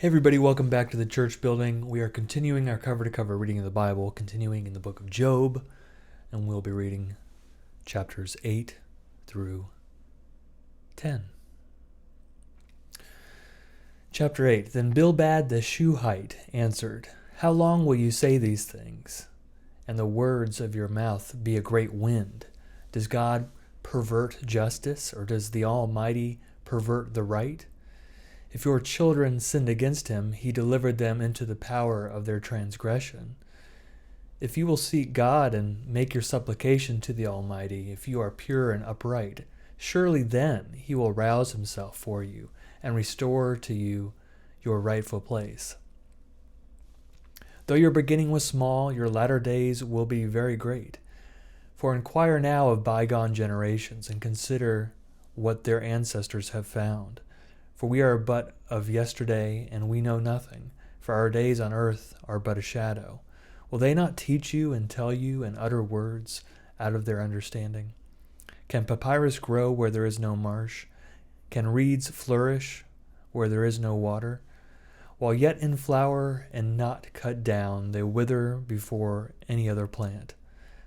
Hey everybody, welcome back to the church building. We are continuing our cover-to-cover reading of the Bible, continuing in the book of Job, and we'll be reading chapters 8 through 10. Chapter 8. Then Bildad the Shuhite answered, "How long will you say these things, and the words of your mouth be a great wind? Does God pervert justice, or does the Almighty pervert the right? If your children sinned against him, he delivered them into the power of their transgression. If you will seek God and make your supplication to the Almighty, if you are pure and upright, surely then he will rouse himself for you and restore to you your rightful place. Though your beginning was small, your latter days will be very great. For inquire now of bygone generations and consider what their ancestors have found. For we are but of yesterday, and we know nothing, for our days on earth are but a shadow. Will they not teach you and tell you and utter words out of their understanding? Can papyrus grow where there is no marsh? Can reeds flourish where there is no water? While yet in flower and not cut down, they wither before any other plant.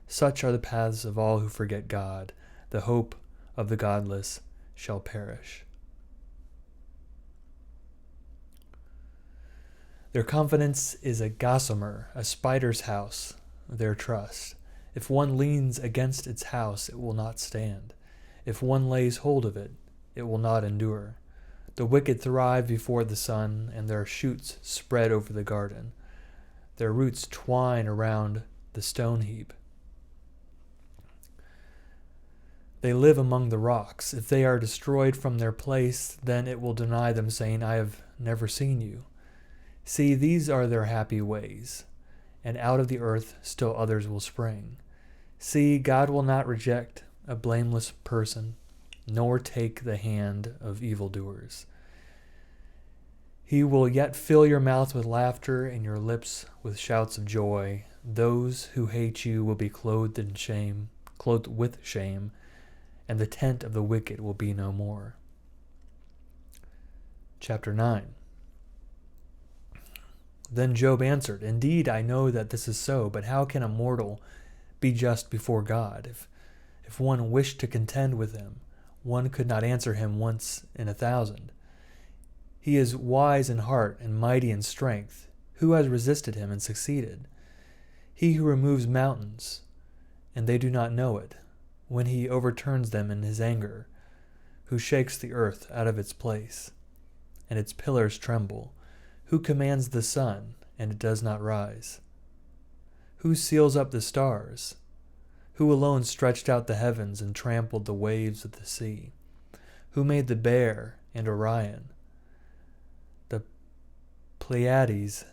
Such are the paths of all who forget God. The hope of the godless shall perish. Their confidence is a gossamer, a spider's house, their trust. If one leans against its house, it will not stand. If one lays hold of it, it will not endure. The wicked thrive before the sun, and their shoots spread over the garden. Their roots twine around the stone heap. They live among the rocks. If they are destroyed from their place, then it will deny them, saying, I have never seen you. See, these are their happy ways, and out of the earth still others will spring. See, God will not reject a blameless person, nor take the hand of evildoers. He will yet fill your mouth with laughter and your lips with shouts of joy. Those who hate you will be clothed with shame, and the tent of the wicked will be no more. Chapter 9. Then Job answered, Indeed, I know that this is so, but how can a mortal be just before God? If one wished to contend with him, one could not answer him once in 1,000. He is wise in heart and mighty in strength. Who has resisted him and succeeded? He who removes mountains, and they do not know it, when he overturns them in his anger, who shakes the earth out of its place, and its pillars tremble, who commands the sun, and it does not rise? Who seals up the stars? Who alone stretched out the heavens and trampled the waves of the sea? Who made the Bear and Orion, the Pleiades,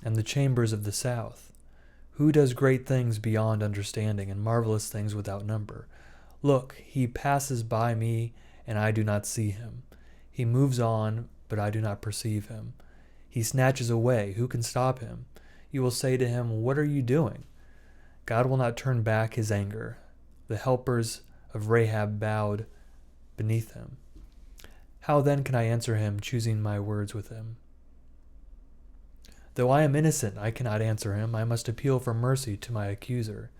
and the chambers of the south? Who does great things beyond understanding and marvelous things without number? Look, he passes by me, and I do not see him. He moves on, but I do not perceive him. He snatches away. Who can stop him? You will say to him, What are you doing? God will not turn back his anger. The helpers of Rahab bowed beneath him. How then can I answer him, choosing my words with him? Though I am innocent, I cannot answer him. I must appeal for mercy to my accuser.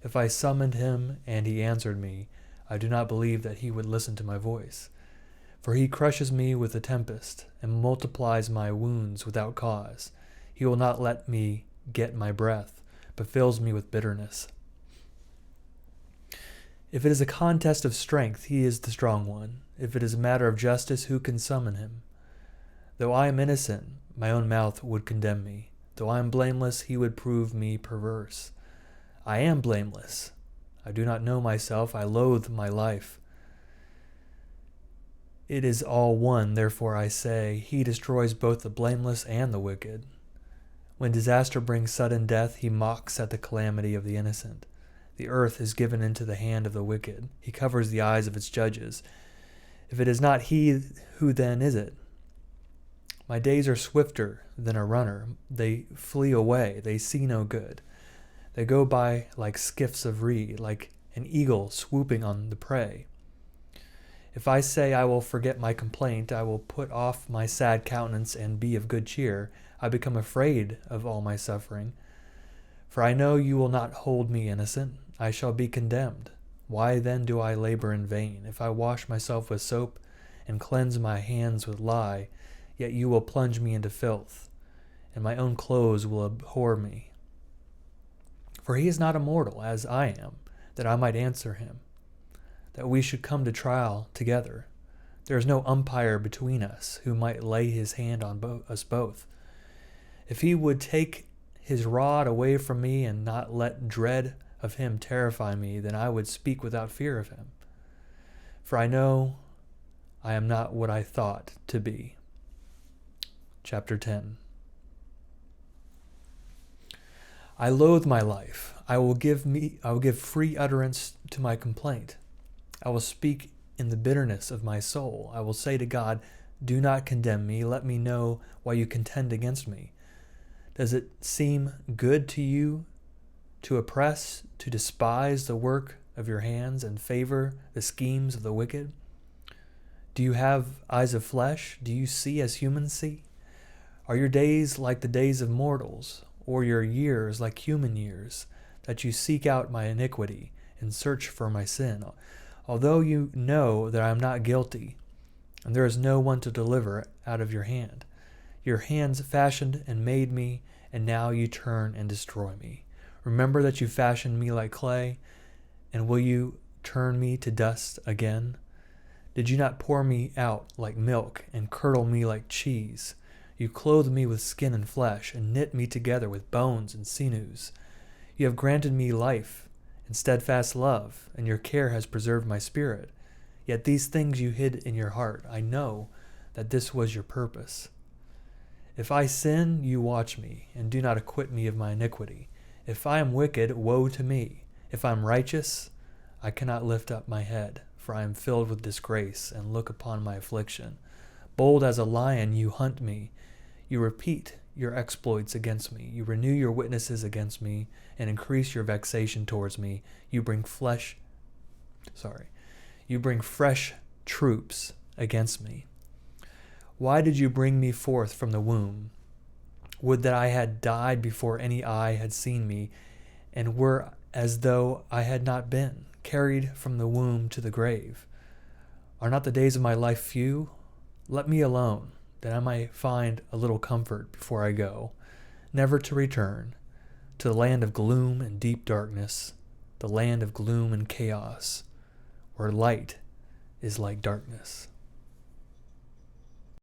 If I summoned him and he answered me, I do not believe that he would listen to my voice. For he crushes me with a tempest and multiplies my wounds without cause. He will not let me get my breath, but fills me with bitterness. If it is a contest of strength, he is the strong one. If it is a matter of justice, who can summon him? Though I am innocent, my own mouth would condemn me. Though I am blameless, he would prove me perverse. I am blameless. I do not know myself. I loathe my life. It is all one, therefore I say, he destroys both the blameless and the wicked. When disaster brings sudden death, he mocks at the calamity of the innocent. The earth is given into the hand of the wicked. He covers the eyes of its judges. If it is not he, who then is it? My days are swifter than a runner. They flee away. They see no good. They go by like skiffs of reed, like an eagle swooping on the prey. If I say I will forget my complaint, I will put off my sad countenance and be of good cheer, I become afraid of all my suffering. For I know you will not hold me innocent. I shall be condemned. Why then do I labor in vain? If I wash myself with soap and cleanse my hands with lye, yet you will plunge me into filth, and my own clothes will abhor me. For he is not immortal, as I am, that I might answer him, that we should come to trial together. There is no umpire between us who might lay his hand on us both. If he would take his rod away from me and not let dread of him terrify me, then I would speak without fear of him. For I know I am not what I thought to be. Chapter 10. I loathe my life. I will give free utterance to my complaint. I will speak in the bitterness of my soul. I will say to God, do not condemn me. Let me know why you contend against me. Does it seem good to you to oppress, to despise the work of your hands and favor the schemes of the wicked? Do you have eyes of flesh? Do you see as humans see? Are your days like the days of mortals, or your years like human years, that you seek out my iniquity and search for my sin? Although you know that I am not guilty, and there is no one to deliver out of your hand. Your hands fashioned and made me, and now you turn and destroy me. Remember that you fashioned me like clay, and will you turn me to dust again? Did you not pour me out like milk and curdle me like cheese? You clothed me with skin and flesh, and knit me together with bones and sinews. You have granted me life and steadfast love, and your care has preserved my spirit. Yet these things you hid in your heart. I know that this was your purpose. If I sin, you watch me, and do not acquit me of my iniquity. If I am wicked, woe to me. If I am righteous, I cannot lift up my head, for I am filled with disgrace, and look upon my affliction. Bold as a lion, you hunt me. You repeat your exploits against me. You renew your witnesses against me, and increase your vexation towards me. You bring fresh troops against me. Why did you bring me forth from the womb? Would that I had died before any eye had seen me, and were as though I had not been, carried from the womb to the grave. Are not the days of my life few? Let me alone, that I might find a little comfort before I go, never to return, to the land of gloom and deep darkness, the land of gloom and chaos, where light is like darkness.